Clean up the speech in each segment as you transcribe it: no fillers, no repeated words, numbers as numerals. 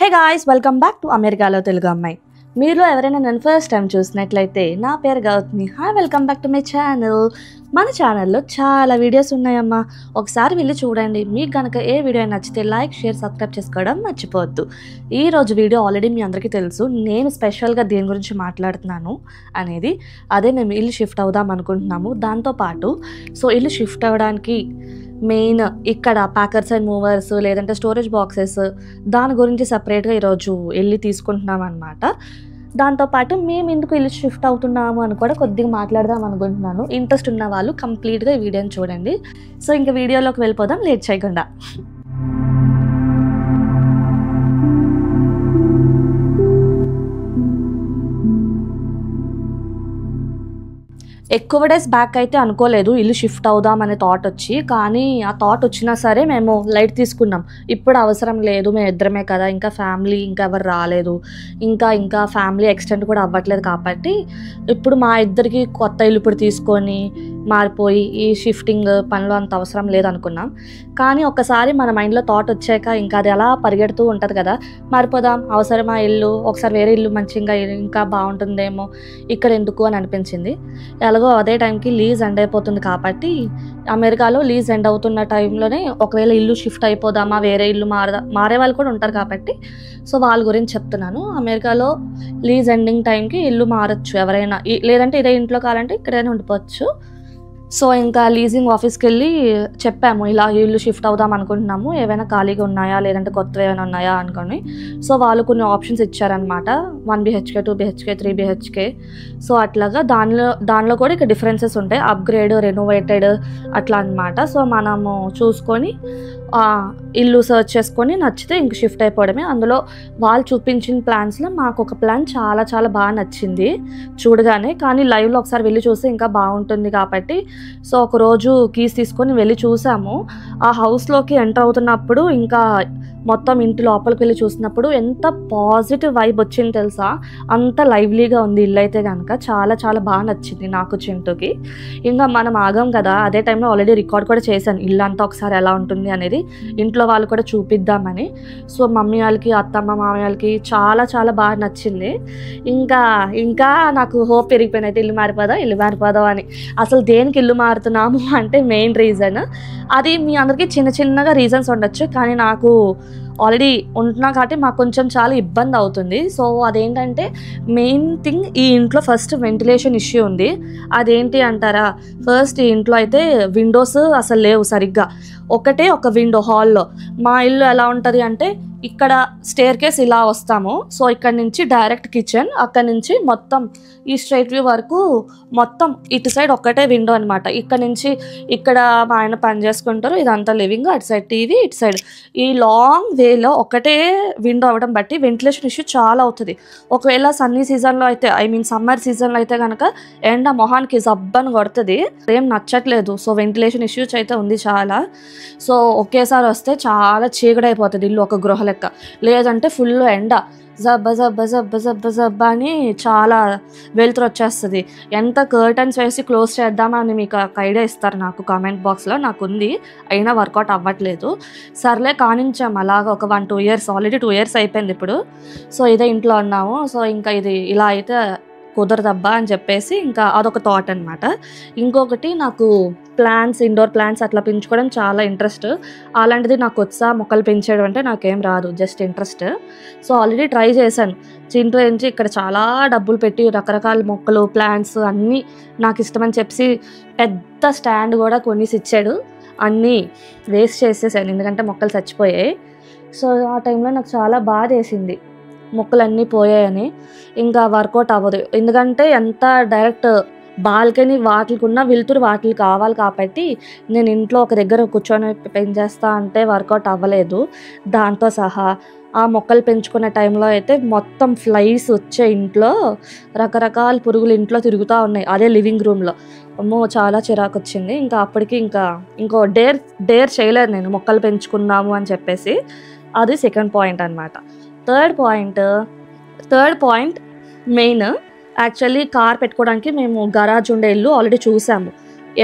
Hey guys, welcome back to అమెరికాలో తెలుగు అమ్మాయి. మీలో ఎవరైనా నన్ను ఫస్ట్ టైం చూసినట్లయితే నా పేరు Gautami. Hi, welcome back to my channel. మన ఛానల్లో చాలా వీడియోస్ ఉన్నాయమ్మా, ఒకసారి వెళ్ళి చూడండి. మీకు కనుక ఏ వీడియో నచ్చితే లైక్, షేర్, సబ్స్క్రైబ్ చేసుకోవడం మర్చిపోవద్దు. ఈరోజు వీడియో ఆల్రెడీ మీ అందరికీ తెలుసు, నేను స్పెషల్గా దేని గురించి మాట్లాడుతున్నాను అనేది. అదే మేము ఇల్లు షిఫ్ట్ అవుదాం అనుకుంటున్నాము. దాంతోపాటు ఇల్లు షిఫ్ట్ అవ్వడానికి మెయిన్ ఇక్కడ ప్యాకర్స్ అండ్ మూవర్స్ లేదంటే స్టోరేజ్ బాక్సెస్ దాని గురించి సపరేట్గా ఈరోజు వెళ్ళి తీసుకుంటున్నాం అనమాట. దాంతోపాటు మేము ఎందుకు ఇల్లు షిఫ్ట్ అవుతున్నాము అని కూడా కొద్దిగా మాట్లాడదాం అనుకుంటున్నాను. ఇంట్రెస్ట్ ఉన్న వాళ్ళు కంప్లీట్గా ఈ వీడియోని చూడండి. సో ఇంకా వీడియోలోకి వెళ్ళిపోదాం లేట్ చేయకుండా. ఎక్కువ డేస్ బ్యాక్ అయితే అనుకోలేదు ఇల్లు షిఫ్ట్ అవుదాం అనే థాట్ వచ్చి, కానీ ఆ థాట్ వచ్చినా సరే మేము లైట్ తీసుకున్నాం. ఇప్పుడు అవసరం లేదు, మేము ఇద్దరమే కదా, ఇంకా ఫ్యామిలీ ఇంకా ఎవరు రాలేదు, ఇంకా ఫ్యామిలీ ఎక్స్టెండ్ కూడా అవ్వట్లేదు. కాబట్టి ఇప్పుడు మా ఇద్దరికి కొత్త ఇల్లు ఇప్పుడు తీసుకొని మారిపోయి ఈ షిఫ్టింగ్ పనులు అంత అవసరం లేదనుకున్నాం. కానీ ఒక్కసారి మన మైండ్లో థాట్ వచ్చాక ఇంకా అది అలా పరిగెడుతూ ఉంటుంది కదా, మారిపోదాం, అవసరమా ఇల్లు, ఒకసారి వేరే ఇల్లు మంచిగా ఇంకా బాగుంటుందేమో, ఇక్కడ ఎందుకు అని అనిపించింది. ఎలాగో అదే టైంకి లీజ్ ఎండ్ అయిపోతుంది కాబట్టి అమెరికాలో లీజ్ ఎండ్ అవుతున్న టైంలోనే ఒకవేళ ఇల్లు షిఫ్ట్ అయిపోదామా, వేరే ఇల్లు మారే వాళ్ళు కూడా ఉంటారు కాబట్టి వాళ్ళ గురించి చెప్తున్నాను. అమెరికాలో లీజ్ ఎండింగ్ టైంకి ఇల్లు మారచ్చు ఎవరైనా, లేదంటే ఇదే ఇంట్లో కావాలంటే ఇక్కడైనా ఉండిపోవచ్చు. ఇంకా లీజింగ్ ఆఫీస్కి వెళ్ళి చెప్పాము, ఇలా ఇల్లు షిఫ్ట్ అవుదాం అనుకుంటున్నాము, ఏవైనా ఖాళీగా ఉన్నాయా లేదంటే కొత్తవి ఏమైనా ఉన్నాయా అనుకొని. వాళ్ళు కొన్ని ఆప్షన్స్ ఇచ్చారనమాట, 1 BHK, 2 BHK, 3 BHK. అట్లాగా దానిలో కూడా ఇక డిఫరెన్సెస్ ఉంటాయి, అప్గ్రేడ్, రెనోవేటెడ్ అట్లా అనమాట. మనము చూసుకొని ఇల్లు సర్చ్ చేసుకొని నచ్చితే ఇంక షిఫ్ట్ అయిపోవడమే. అందులో వాళ్ళు చూపించిన ప్లాన్స్లో మాకు ఒక ప్లాన్ చాలా చాలా బాగా నచ్చింది చూడగానే, కానీ లైవ్లో ఒకసారి వెళ్ళి చూస్తే ఇంకా బాగుంటుంది కాబట్టి ఒకరోజు కీస్ తీసుకొని వెళ్ళి చూసాము. ఆ హౌస్లోకి ఎంటర్ అవుతున్నప్పుడు ఇంకా మొత్తం ఇంటి లోపలికి వెళ్ళి చూసినప్పుడు ఎంత పాజిటివ్ వైబ్ వచ్చింది తెలుసా, అంత లైవ్లీగా ఉంది ఇల్లు అయితే కనుక. చాలా చాలా బాగా నచ్చింది నాకు, చింటూకి. ఇంకా మనం ఆగాం కదా, అదే టైంలో ఆల్రెడీ రికార్డ్ కూడా చేశాను ఇల్లు అంతా ఒకసారి ఎలా ఉంటుంది అనేది, ఇంట్లో వాళ్ళు కూడా చూపిద్దామని. మమ్మీ వాళ్ళకి, అత్తమ్మ, మామయ్య వాళ్ళకి చాలా చాలా బాగా నచ్చింది. ఇంకా నాకు హోప్ పెరిగిపోయినైతే ఇల్లు మారిపోదాం అని. అసలు దేనికి ఇల్లు మారుతున్నాము అంటే మెయిన్ రీజన్ అది, మీ అందరికీ చిన్న చిన్నగా రీజన్స్ ఉండొచ్చు, కానీ నాకు ఆల్రెడీ ఉంటున్నా కాబట్టి మాకు కొంచెం చాలా ఇబ్బంది అవుతుంది. అదేంటంటే మెయిన్ థింగ్, ఈ ఇంట్లో ఫస్ట్ వెంటిలేషన్ ఇష్యూ ఉంది. అదేంటి అంటారా, ఫస్ట్ ఈ ఇంట్లో అయితే విండోస్ అసలు లేవు సరిగ్గా, ఒకటే ఒక విండో హాల్లో. మా ఇల్లు ఎలా ఉంటుంది అంటే ఇక్కడ స్టేర్ కేస్ ఇలా వస్తాము, ఇక్కడ నుంచి డైరెక్ట్ కిచెన్, అక్కడ నుంచి మొత్తం ఈ స్ట్రైట్ వ్యూ వరకు మొత్తం ఇటు సైడ్ ఒక్కటే విండో అనమాట. ఇక్కడ మా ఆయన పని చేసుకుంటారు, ఇదంతా లివింగ్, అటు సైడ్ టీవీ, ఇటు సైడ్ ఈ లాంగ్ వేలో ఒకటే విండో అవ్వడం బట్టి వెంటిలేషన్ ఇష్యూ చాలా అవుతుంది. ఒకవేళ సన్నీ సీజన్లో అయితే, సమ్మర్ సీజన్లో అయితే కనుక ఎండ మొహానికి జబ్బని కొడుతుంది, ఏం నచ్చట్లేదు. వెంటిలేషన్ ఇష్యూస్ అయితే ఉంది చాలా. ఒకేసారి వస్తే చాలా చీకడైపోతుంది ఇల్లు, ఒక గృహ లెక్క. లేదంటే ఫుల్ ఎండ, జబ్బ అని చాలా వెలుతురు వచ్చేస్తుంది. ఎంత కర్టన్స్ వేసి క్లోజ్ చేద్దామని మీకు ఒక ఐడియా ఇస్తారు నాకు కామెంట్ బాక్స్లో, నాకు ఉంది, అయినా వర్కౌట్ అవ్వట్లేదు. సర్లే కానించాం అలాగా ఒక 1-2 years, ఆల్రెడీ 2 years అయిపోయింది ఇప్పుడు. ఇదే ఇంట్లో ఉన్నాము. ఇంకా ఇది ఇలా అయితే కుదరదబ్బా అని చెప్పేసి ఇంకా అదొక థాట్ అనమాట. ఇంకొకటి, నాకు ప్లాంట్స్, ఇండోర్ ప్లాంట్స్ అట్లా పెంచుకోవడం చాలా ఇంట్రెస్ట్. అలాంటిది నాకు వచ్చా, మొక్కలు పెంచడం అంటే నాకేం రాదు, జస్ట్ ఇంట్రెస్ట్. ఆల్రెడీ ట్రై చేశాను. చింటూ ఏంచి ఇక్కడ చాలా డబ్బులు పెట్టి రకరకాల మొక్కలు, ప్లాంట్స్ అన్నీ నాకు ఇష్టమని చెప్పి పెద్ద స్టాండ్ కూడా కొనేసి ఇచ్చాడు. అన్నీ వేస్ట్ చేసేసాను ఎందుకంటే మొక్కలు చచ్చిపోయాయి. ఆ టైంలో నాకు చాలా బాధ వేసింది, మొక్కలన్నీ పోయాయని. ఇంకా వర్కౌట్ అవ్వదు, ఎందుకంటే ఎంత డైరెక్ట్ బాల్కనీ వాటికి ఉన్న వెలుతురు వాటికి కావాలి కాబట్టి నేను ఇంట్లో ఒక దగ్గర కూర్చొని పెంచేస్తా అంటే వర్కౌట్ అవ్వలేదు. దాంతో సహా ఆ మొక్కలు పెంచుకునే టైంలో అయితే మొత్తం ఫ్లైస్ వచ్చే, ఇంట్లో రకరకాల పురుగులు ఇంట్లో తిరుగుతూ ఉన్నాయి, అదే లివింగ్ రూమ్లో. అమ్మో చాలా చిరాకు వచ్చింది. ఇంకా అప్పటికి ఇంకో డేర్ చేయలేదు నేను మొక్కలు పెంచుకుందాము అని చెప్పేసి. అది సెకండ్ పాయింట్ అనమాట. Third point main, actually car పెట్టుకోవడానికి మేము గరాజ్ ఉండే ఇల్లు ఆల్రెడీ చూసాము.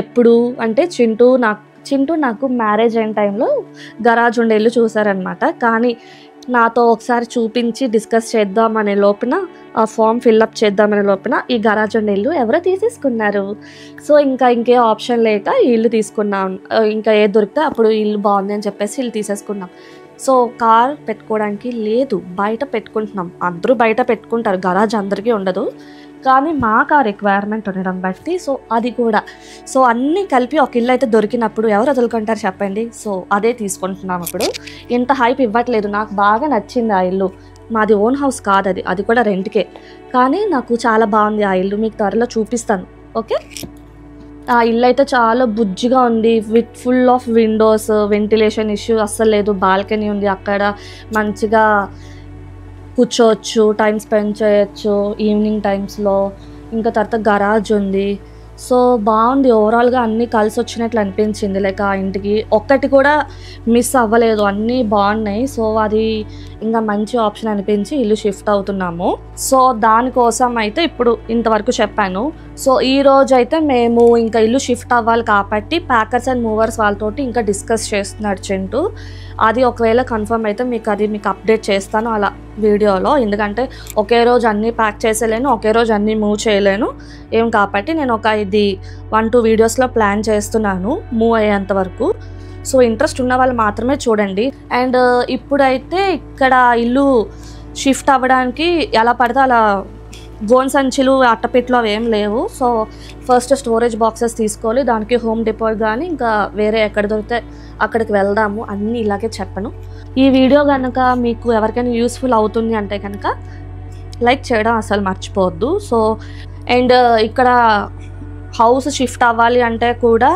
ఎప్పుడు అంటే చింటూ నాకు మ్యారేజ్ అయిన టైంలో గరాజ్ ఉండే ఇల్లు చూసారనమాట. కానీ నాతో ఒకసారి చూపించి డిస్కస్ చేద్దామనే లోపున ఆ ఫామ్ ఫిల్అప్ చేద్దామనే లోపున ఈ గరాజ్ ఉండే ఇల్లు ఎవరో తీసేసుకున్నారు. సో ఇంకే ఆప్షన్ లేక ఈ ఇల్లు తీసుకున్నాం. ఇంకా ఏది దొరికితే అప్పుడు ఇల్లు బాగుంది అని చెప్పేసి ఇల్లు తీసేసుకున్నాం. సో కార్ పెట్టుకోవడానికి లేదు, బయట పెట్టుకుంటున్నాం. అందరూ బయట పెట్టుకుంటారు, గరాజ్ అందరికీ ఉండదు. కానీ మాకు ఆ రిక్వైర్మెంట్ ఉండడం బట్టి సో అది కూడా సో అన్నీ కలిపి ఒక ఇల్లు అయితే దొరికినప్పుడు ఎవరు వదులుకుంటారు చెప్పండి. సో అదే తీసుకుంటున్నాం. ఇప్పుడు ఇంత హైప్ ఇవ్వట్లేదు, నాకు బాగా నచ్చింది ఆ ఇల్లు. మాది ఓన్ హౌస్ కాదు, అది కూడా రెంట్కే. కానీ నాకు చాలా బాగుంది ఆ ఇల్లు, మీకు త్వరలో చూపిస్తాను. ఓకే, ఆ ఇల్లు అయితే చాలా బుజ్జిగా ఉంది, with full of Windows, ventilation issue అస్సలు లేదు. బాల్కనీ ఉంది, అక్కడ మంచిగా కూర్చోవచ్చు, టైం స్పెండ్ చేయొచ్చు ఈవినింగ్ టైమ్స్లో. ఇంకా తర్వాత గరాజ్ ఉంది. సో బాగుంది, ఓవరాల్గా అన్నీ కలిసి వచ్చినట్లు అనిపించింది. లైక్ ఆ ఇంటికి ఒక్కటి కూడా మిస్ అవ్వలేదు, అన్నీ బాగున్నాయి. సో అది ఇంకా మంచి ఆప్షన్ అనిపించి ఇల్లు షిఫ్ట్ అవుతున్నాము. సో దానికోసం అయితే ఇప్పుడు ఇంతవరకు చెప్పాను. సో ఈ రోజు అయితే మేము ఇంకా ఇల్లు షిఫ్ట్ అవ్వాలి కాబట్టి ప్యాకర్స్ అండ్ మూవర్స్ వాళ్ళతోటి ఇంకా డిస్కస్ చేస్తున్నాడు చింటూ. అది ఒకవేళ కన్ఫర్మ్ అయితే మీకు అప్డేట్ చేస్తాను అలా వీడియోలో. ఎందుకంటే ఒకే రోజు అన్నీ ప్యాక్ చేసేలేను, ఒకే రోజు అన్నీ మూవ్ చేయలేను ఏం, కాబట్టి నేను ఒక 1-2 వీడియోస్లో ప్లాన్ చేస్తున్నాను మూవ్ అయ్యేంత వరకు. సో ఇంట్రెస్ట్ ఉన్న వాళ్ళు మాత్రమే చూడండి. అండ్ ఇప్పుడైతే ఇక్కడ ఇల్లు షిఫ్ట్ అవ్వడానికి ఎలా పడితే అలా గోన్ సంచులు అట్టపెట్లు అవి ఏం లేవు. సో ఫస్ట్ స్టోరేజ్ బాక్సెస్ తీసుకోవాలి, దానికి హోమ్ డిపోట్ కానీ ఇంకా వేరే ఎక్కడ దొరికితే అక్కడికి వెళ్దాము. అన్నీ ఇలాగే చెప్పను. ఈ వీడియో కనుక మీకు ఎవరికైనా యూస్ఫుల్ అవుతుంది అంటే కనుక లైక్ చేయడం అసలు మర్చిపోవద్దు. సో అండ్ ఇక్కడ హౌస్ షిఫ్ట్ అవ్వాలి అంటే కూడా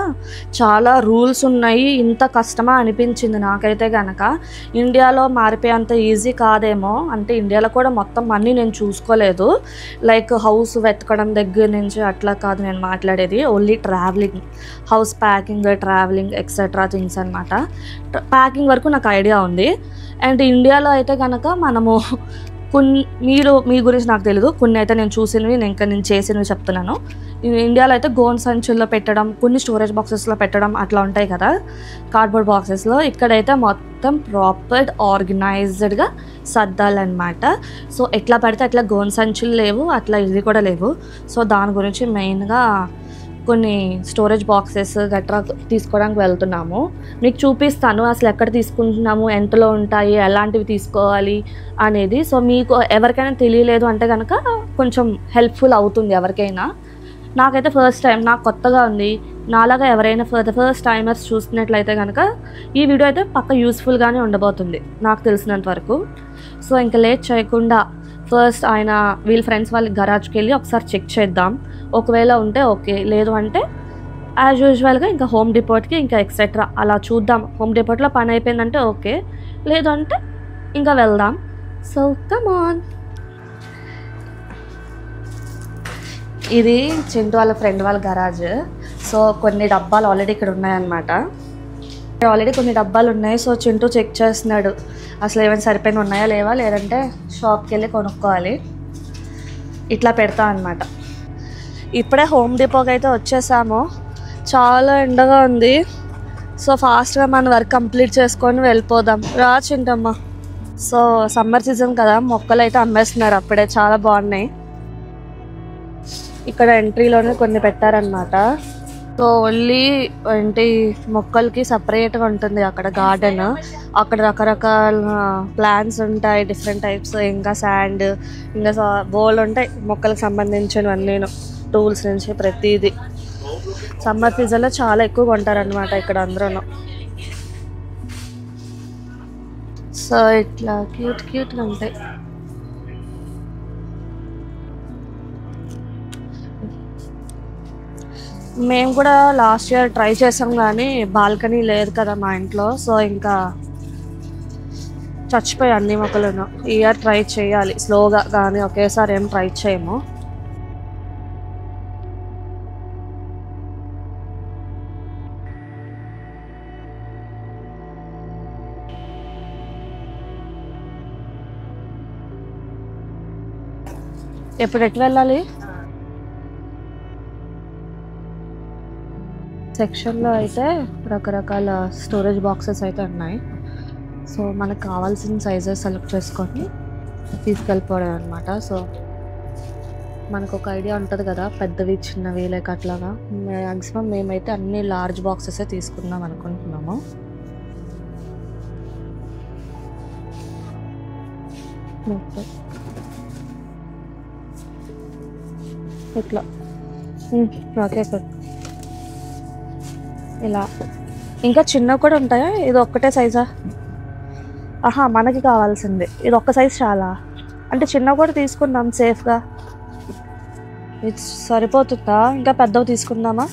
చాలా రూల్స్ ఉన్నాయి. ఇంత కష్టమా అనిపించింది నాకైతే కనుక. ఇండియాలో మారిపోయేంత ఈజీ కాదేమో. అంటే ఇండియాలో కూడా మొత్తం అన్నీ నేను చూసుకోలేదు, లైక్ హౌస్ వెతకడం దగ్గర నుంచి అట్లా కాదు నేను మాట్లాడేది. Only travelling, house packing, travelling etcetera things అనమాట. ప్యాకింగ్ వరకు నాకు ఐడియా ఉంది. అండ్ ఇండియాలో అయితే కనుక మనము మీ గురించి నాకు తెలియదు, కొన్ని అయితే నేను చూసినవి నేను చేసినవి చెప్తున్నాను. ఇండియాలో అయితే గోన్ సంచుల్లో పెట్టడం, కొన్ని స్టోరేజ్ బాక్సెస్లో పెట్టడం అట్లా ఉంటాయి కదా, కార్డ్బోర్డ్ బాక్సెస్లో. ఇక్కడైతే మొత్తం ప్రాపర్ ఆర్గనైజ్డ్గా సర్దాలన్నమాట. సో ఎట్లా పడితే అట్లా గోన్ సంచులు లేవు, అట్లా ఇది కూడా లేవు. సో దాని గురించి మెయిన్గా కొన్ని స్టోరేజ్ బాక్సెస్ గట్రా తీసుకోవడానికి వెళ్తున్నాము. మీకు చూపిస్తాను అసలు ఎక్కడ తీసుకుంటున్నాము, ఎంతలో ఉంటాయి, ఎలాంటివి తీసుకోవాలి అనేది. సో మీకు ఎవరికైనా తెలియలేదు అంటే కనుక కొంచెం హెల్ప్ఫుల్ అవుతుంది ఎవరికైనా. నాకైతే ఫస్ట్ టైం, నాకు కొత్తగా ఉంది. నాలాగా ఎవరైనా ఫస్ట్ టైమర్స్ చూస్తున్నట్లయితే కనుక ఈ వీడియో అయితే పక్క యూస్ఫుల్గానే ఉండబోతుంది నాకు తెలిసినంత వరకు. సో ఇంకా లేట్ చేయకుండా ఫస్ట్ వీళ్ళ ఫ్రెండ్స్ వాళ్ళ గరాజ్కి వెళ్ళి ఒకసారి చెక్ చేద్దాం. ఒకవేళ ఉంటే ఓకే, లేదు అంటే యాజ్ యూజువల్గా ఇంకా హోమ్ డిపోట్కి ఇంకా ఎక్సెట్రా అలా చూద్దాం. హోమ్ డిపోట్లో పని అయిపోయిందంటే ఓకే, లేదు అంటే ఇంకా వెళ్దాం. So come on. ఇది చింటూ వాళ్ళ ఫ్రెండ్ వాళ్ళ గరాజ్. సో కొన్ని డబ్బాలు ఆల్రెడీ ఇక్కడ ఉన్నాయన్నమాట. ఆల్రెడీ కొన్ని డబ్బాలు ఉన్నాయి. సో చింటూ చెక్ చేస్తున్నాడు అసలు ఏమైనా సరిపోయిన ఉన్నాయా లేవా, లేదంటే షాప్కి వెళ్ళి కొనుక్కోవాలి. ఇట్లా పెడతా అన్నమాట. ఇప్పుడే హోమ్ డిపోకి అయితే వచ్చేసాము. చాలా ఎండగా ఉంది. సో ఫాస్ట్గా మన వర్క్ కంప్లీట్ చేసుకొని వెళ్ళిపోదాం. రా చింటమ్మ. సో సమ్మర్ సీజన్ కదా, మొక్కలు అయితే అమ్మేస్తున్నారు అప్పుడే, చాలా బాగున్నాయి. ఇక్కడ ఎంట్రీలోనే కొన్ని పెట్టారనమాట. సో ఓన్లీ మొక్కలకి సపరేట్గా ఉంటుంది అక్కడ గార్డెన్. అక్కడ రకరకాల ప్లాంట్స్ ఉంటాయి, డిఫరెంట్ టైప్స్. ఇంకా శాండ్, ఇంకా బోల్ ఉంటాయి మొక్కలకు సంబంధించినవన్నీ, టూల్స్ నుంచి ప్రతిదీ. సమ్మర్ సీజన్లో చాలా ఎక్కువ కొంటారనమాట ఇక్కడ అందరూ. సో ఇట్లా క్యూట్గా ఉంటాయి. మేము కూడా లాస్ట్ ఇయర్ ట్రై చేసాం కానీ బాల్కనీ లేదు కదా మా ఇంట్లో. సో ఇంకా చచ్చిపోయి అన్ని మొక్కలను. ఈ ఇయర్ ట్రై చేయాలి స్లోగా, కానీ ఒకేసారి ఏం ట్రై చేయము. ఎప్పుడు ఎటు వెళ్ళాలి? సెక్షన్లో అయితే రకరకాల స్టోరేజ్ బాక్సెస్ అయితే ఉన్నాయి. సో మనకు కావాల్సిన సైజెస్ సెలెక్ట్ చేసుకొని తీసుకెళ్ళిపోవడం అనమాట. సో మనకు ఒక ఐడియా ఉంటుంది కదా, పెద్దవి చిన్నవి లైక్ అట్లాగా. మ్యాక్సిమం మేమైతే అన్ని లార్జ్ బాక్సెసే తీసుకుందాం అనుకుంటున్నాము. ఇట్లా ఓకే ఇలా. ఇంకా చిన్నవి కూడా ఉంటాయా? ఇది ఒక్కటే సైజా? ఆహా, మనకి కావాల్సింది ఇది ఒక్క సైజ్ చాలా. అంటే చిన్నవి కూడా తీసుకుందాం సేఫ్గా. ఇది సరిపోతుందా? ఇంకా పెద్దవి తీసుకుందామా?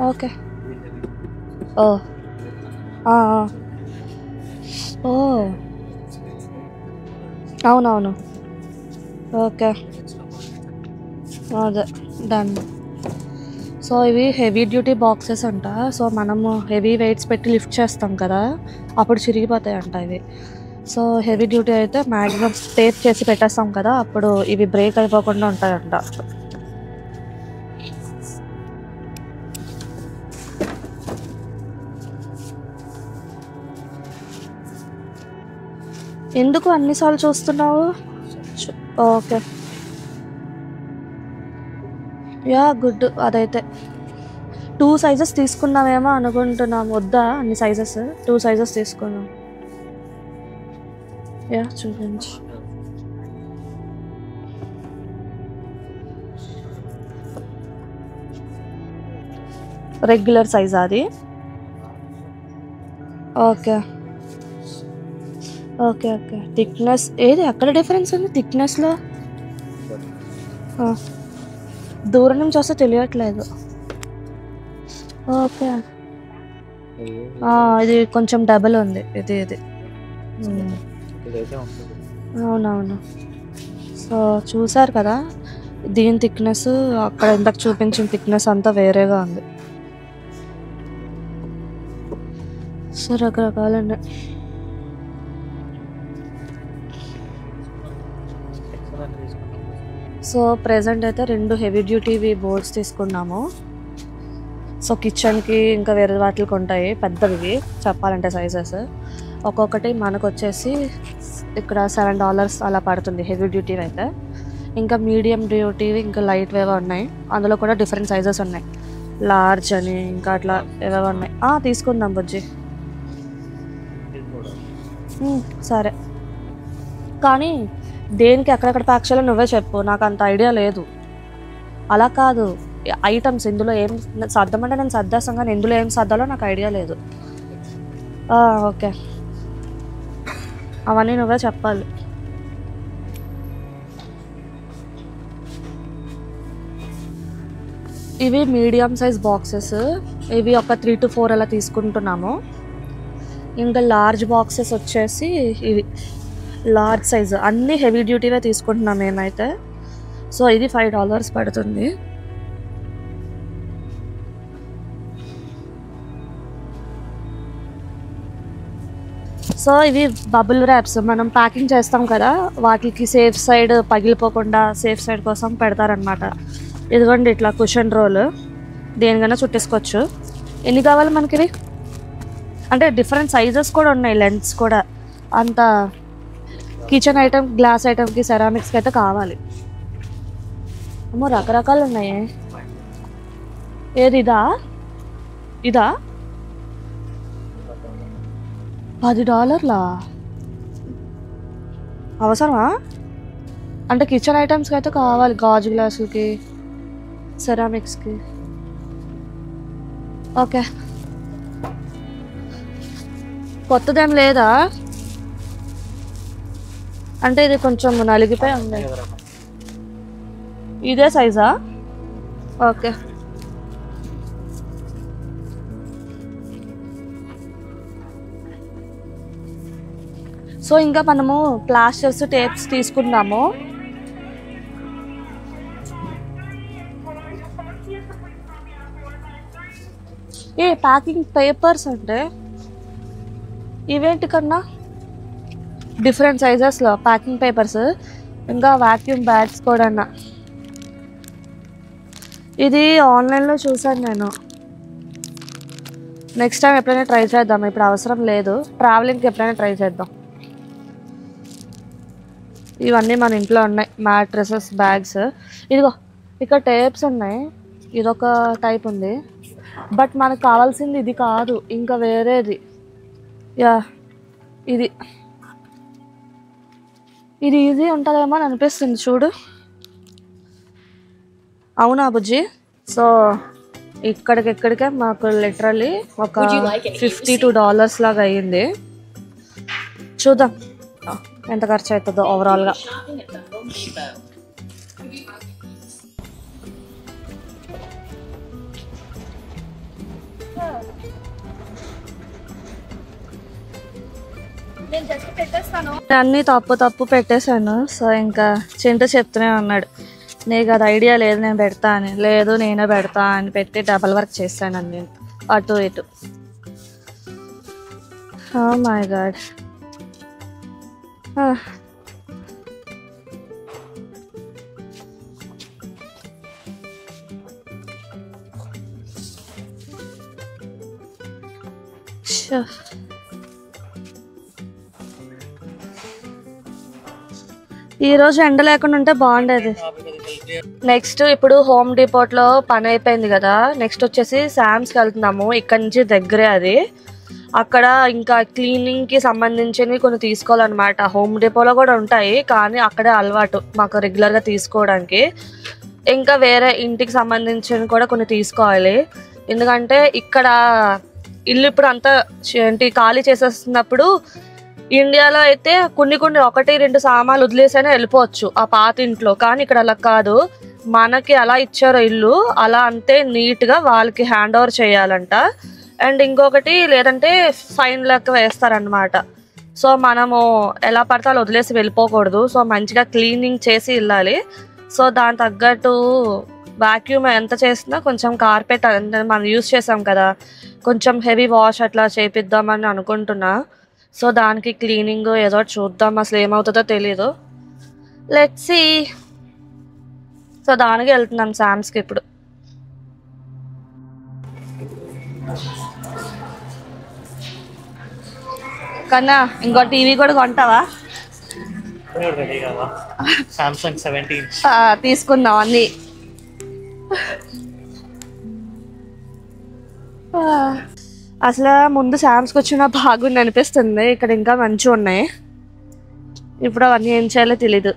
ఓకే. ఓ ఓ అవునవును. ఓకే, అదే డన్. సో ఇవి హెవీ డ్యూటీ బాక్సెస్ అంట. సో మనము హెవీ వెయిట్స్ పెట్టి లిఫ్ట్ చేస్తాం కదా, అప్పుడు చిరిగిపోతాయి అంట ఇవి. సో హెవీ డ్యూటీ అయితే మ్యాక్సిమం టేప్ చేసి పెట్టేస్తాం కదా, అప్పుడు ఇవి బ్రేక్ అయిపోకుండా ఉంటాయంట. ఎందుకు అన్నిసార్లు చూస్తున్నావు? Okay, yeah good. అదైతే 2 సైజెస్ తీసుకున్నామేమో అనుకుంటున్నాం. వద్దా అన్ని సైజెస్? 2 సైజెస్ తీసుకున్నాం. యా చూపించు. రెగ్యులర్ సైజ్ అది. Okay okay okay. థిక్నెస్ ఏది అక్కడ డిఫరెన్స్ ఉంది థిక్నెస్లో? దూరం నుంచి వస్తే తెలియట్లేదు. ఓకే, ఇది కొంచెం డబుల్ ఉంది. ఇది అవునవును. సో చూసారు కదా, దీని థిక్నెస్ అక్కడ ఇంతకు చూపించిన థిక్నెస్ అంతా వేరేగా ఉంది. సో రకరకాలండి. సో ప్రెజెంట్ అయితే 2 హెవీ డ్యూటీవి బోర్డ్స్ తీసుకున్నాము. సో కిచెన్కి ఇంకా వేరే వాటికి ఉంటాయి పెద్దవి చెప్పాలంటే సైజెస్. ఒక్కొక్కటి మనకు వచ్చేసి ఇక్కడ $7 అలా పడుతుంది హెవీ డ్యూటీవి అయితే. ఇంకా మీడియం డ్యూటీవి ఇంకా లైట్ వేవో ఉన్నాయి. అందులో కూడా డిఫరెంట్ సైజెస్ ఉన్నాయి, లార్జ్ అని ఇంకా అట్లా ఏవేవో ఉన్నాయి. తీసుకుందాం బుజ్జి. సరే, కానీ దేనికి ఎక్కడెక్కడ ప్యాక్ చేయాలో నువ్వే చెప్పు, నాకు అంత ఐడియా లేదు. అలా కాదు, ఐటమ్స్ ఇందులో ఏం సర్దమంటే నేను సర్దేస్తాను, కానీ ఇందులో ఏం సర్దాలో నాకు ఐడియా లేదు. ఓకే, అవన్నీ నువ్వే చెప్పాలి. ఇవి మీడియం సైజ్ బాక్సెస్. ఇవి ఒక 3 to 4 అలా తీసుకుంటున్నాము. ఇంకా లార్జ్ బాక్సెస్ వచ్చేసి ఇవి లార్జ్ సైజు, అన్నీ హెవీ డ్యూటీవే తీసుకుంటున్నాం మేమైతే. సో ఇది $5 పడుతుంది. సో ఇవి బబుల్ ర్యాప్స్, మనం ప్యాకింగ్ చేస్తాం కదా, వాటికి సేఫ్ సైడ్ పగిలిపోకుండా సేఫ్ సైడ్ కోసం పెడతారనమాట. ఇదిగోండి ఇట్లా కుషన్ రోల్, దేనికైనా చుట్టేసుకోవచ్చు. ఎన్ని కావాలి మనకి ఇవి? అంటే డిఫరెంట్ సైజెస్ కూడా ఉన్నాయి, లెంత్స్ కూడా. అంత కిచెన్ ఐటమ్, గ్లాస్ ఐటమ్కి, సెరామిక్స్కి అయితే కావాలి. అమ్మో రకరకాలు ఉన్నాయి. ఏది ఇదా? $10 అవసరమా? అంటే కిచెన్ ఐటమ్స్కి అయితే కావాలి, గాజు గ్లాసులకి, సెరామిక్స్కి. ఓకే, కొత్తదేం లేదా? అంటే ఇది కొంచెం నలిగిపోయి ఉంది. ఇదే సైజా? ఓకే. సో ఇంకా మనము ప్లాస్టర్స్, టేప్స్ తీసుకున్నాము. ప్యాకింగ్ పేపర్స్ అంటే ఇవేంటి కన్నా? డిఫరెంట్ సైజెస్లో ప్యాకింగ్ పేపర్స్, ఇంకా వాక్యూమ్ బ్యాగ్స్ కూడా. ఇది ఆన్లైన్లో చూసాను నేను. నెక్స్ట్ టైం ఎప్పుడైనా ట్రై చేద్దాం, ఇప్పుడు అవసరం లేదు, ట్రావెలింగ్కి ఎప్పుడైనా ట్రై చేద్దాం. ఇవన్నీ మన ఇంట్లో ఉన్నాయి, మ్యాట్రెసెస్, బ్యాగ్స్. ఇదిగో ఇక్కడ టేప్స్ ఉన్నాయి, ఇదొక టైప్ ఉంది, బట్ మనకు కావాల్సింది ఇది కాదు, ఇంకా వేరేది. యా ఇది ఈజీ ఉంటుందేమో అని అనిపిస్తుంది చూడు. అవునా బుజ్జి? సో ఇక్కడికే మాకు లిటరలీ ఒక $52 లాగా అయ్యింది. చూద్దాం ఎంత ఖర్చు అవుతుందో ఓవరాల్గా. అన్నీ తప్పు పెట్టేశాను. సో ఇంకా చింటూ చెప్తూనే ఉన్నాడు, నీకు అది ఐడియా లేదు నేను పెడతా అని. లేదు నేనే పెడతా అని పెట్టి డబల్ వర్క్ చేశాను నేను అటు ఇటు. Oh my God. ఈరోజు ఎండ లేకుండా ఉంటే బాగుండేది. నెక్స్ట్ ఇప్పుడు హోమ్ డిపోట్లో పని అయిపోయింది కదా, నెక్స్ట్ వచ్చేసి శామ్స్కి వెళ్తున్నాము. ఇక్కడ నుంచి దగ్గరే అది. అక్కడ ఇంకా క్లీనింగ్కి సంబంధించినవి కొన్ని తీసుకోవాలన్నమాట. హోమ్ డిపోలో కూడా ఉంటాయి కానీ అక్కడే అలవాటు మాకు రెగ్యులర్గా తీసుకోవడానికి. ఇంకా వేరే ఇంటికి సంబంధించినవి కూడా కొన్ని తీసుకోవాలి. ఎందుకంటే ఇక్కడ ఇల్లు ఇప్పుడు అంతా ఏంటి ఖాళీ చేసేస్తున్నప్పుడు, ఇండియాలో అయితే కొన్ని 1-2 సామాన్లు వదిలేసైనా వెళ్ళిపోవచ్చు ఆ పాత ఇంట్లో. కానీ ఇక్కడ అలా కాదు, మనకి అలా ఇచ్చారో ఇల్లు అలా అంతే నీట్గా వాళ్ళకి హ్యాండ్ ఓవర్ చేయాలంట. అండ్ ఇంకొకటి లేదంటే ఫైన్ లెక్క వేస్తారనమాట. సో మనము ఎలా పడితే అలా వదిలేసి వెళ్ళిపోకూడదు. సో మంచిగా క్లీనింగ్ చేసి వెళ్ళాలి. సో దాని తగ్గట్టు వాక్యూమ్ ఎంత చేసినా కొంచెం కార్పెట్ మనం యూజ్ చేసాం కదా, కొంచెం హెవీ వాష్ అట్లా చేపిద్దామని అనుకుంటున్నా. సో దానికి క్లీనింగ్ ఏదో చూద్దాం, అసలు ఏమవుతుందో తెలీదు. Let's see. సో దానికి వెళ్తున్నాం శామ్స్కి ఇప్పుడు. కన్నా ఇంకో టీవీ కూడా కొంటావా? తీసుకుందాం అన్నీ. అసలు ముందు శామ్స్కి వచ్చినా బాగుంది అనిపిస్తుంది, ఇక్కడ ఇంకా మంచిగా ఉన్నాయి. ఇప్పుడు అవన్నీ ఏం చేయాలో తెలీదు.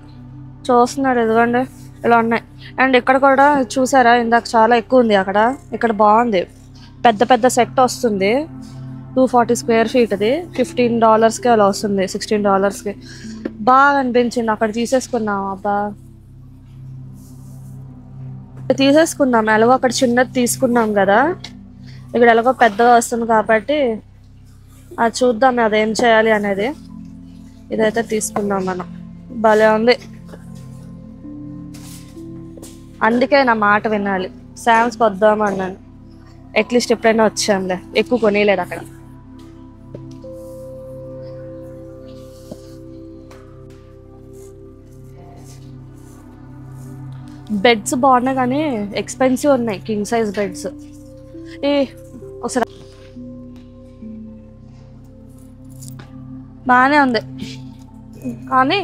చూస్తున్నాడు ఎదుగండి ఇలా ఉన్నాయి. అండ్ ఇక్కడ కూడా చూసారా, ఇందాక చాలా ఎక్కువ ఉంది అక్కడ, ఇక్కడ బాగుంది. పెద్ద సెట్ వస్తుంది, 240 స్క్వేర్ ఫీట్ది, $15కి అలా వస్తుంది, $16కి. బాగా అనిపించింది, అక్కడ తీసేసుకున్నాం. అబ్బా తీసేసుకున్నాం, ఎలాగో అక్కడ చిన్నది తీసుకున్నాం కదా, ఇక్కడ ఎలాగో పెద్దగా వస్తుంది కాబట్టి అది చూద్దాం అదేం చేయాలి అనేది. ఇదైతే తీసుకుందాం మనం. భలే ఉంది, అందుకే నా మాట వినాలి. శామ్స్కి వద్దాం అన్నాను, అట్లీస్ట్ ఎప్పుడైనా వచ్చానులే, ఎక్కువ కొనేలేదు అక్కడ. బెడ్స్ బాగున్నాయి కానీ ఎక్స్పెన్సివ్ ఉన్నాయి, కింగ్ సైజ్ బెడ్స్. ఒకసారి బాగానే ఉంది కానీ